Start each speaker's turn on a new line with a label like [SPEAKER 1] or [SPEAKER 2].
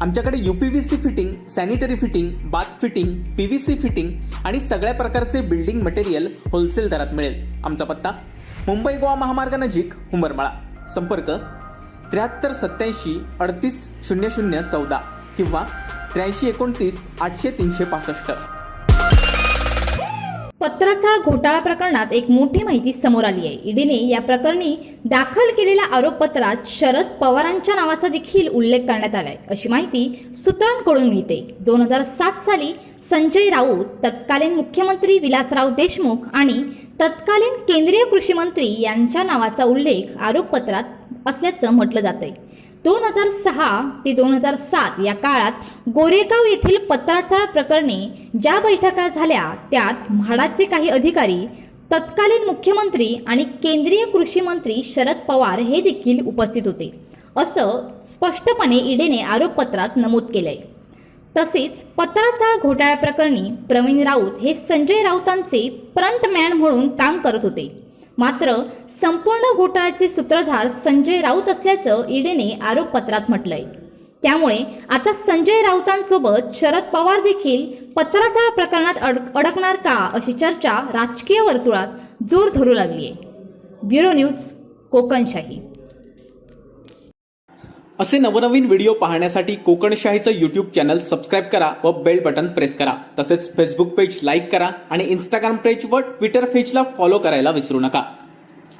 [SPEAKER 1] आमच्याकडे UPVC fitting, sanitary fitting, bath fitting, PVC fitting आणि सगळ्या प्रकारचे बिल्डिंग मटेरियल होलसेल दरात मिळेल। आमचा पत्ता मुंबई गोवा महामार्ग नजीक हुंबरमाळा। संपर्क 73 87 38 00 14 किंवा 83 29 800 365।
[SPEAKER 2] पत्राचाळ घोटाळा प्रकरणात एक मोठी माहिती समोर आली आहे। ईडीने या प्रकरणी दाखल केलेल्या आरोपपत्रात शरद पवारांच्या नावाचा देखील उल्लेख करण्यात आलाय, अशी माहिती सूत्रांकडून मिळते। 2007 साली संजय राऊत, तत्कालीन मुख्यमंत्री विलासराव देशमुख आणि तत्कालीन केंद्रीय कृषी मंत्री यांच्या नावाचा उल्लेख आरोपपत्रात असल्याचं म्हटलं जातंय। 2006 ते 2007 या काळात गोरेगाव येथील पत्राचाळ प्रकरणी ज्या बैठका झाल्या त्यात म्हाडाचे काही अधिकारी, तत्कालीन मुख्यमंत्री आणि केंद्रीय कृषी मंत्री शरद पवार हे देखील उपस्थित होते, असं स्पष्टपणे ईडीने आरोपपत्रात नमूद केलंय। तसेच पत्राचाळ घोटाळ्या प्रकरणी प्रवीण राऊत हे संजय राऊतांचे फ्रंटमॅन म्हणून काम करत होते। मात्र संपूर्ण घोटाळ्याचे सूत्रधार संजय राऊत असल्याचं ईडीने आरोपपत्रात म्हटलंय। त्यामुळे आता संजय राऊतांसोबत शरद पवार देखील पत्राचाळ प्रकरणात अडकणार का, अशी चर्चा राजकीय वर्तुळात जोर धरू लागली आहे। Bureau news, Kokanshahi.
[SPEAKER 1] असे नवनवीन व्हिडिओ पाहण्यासाठी कोकणशाहीचं YouTube चॅनल सबस्क्राईब करा व बेल बटन प्रेस करा। तसेच फेसबुक पेज लाईक करा आणि इंस्टाग्राम पेज व ट्विटर पेजला फॉलो करायला विसरू नका।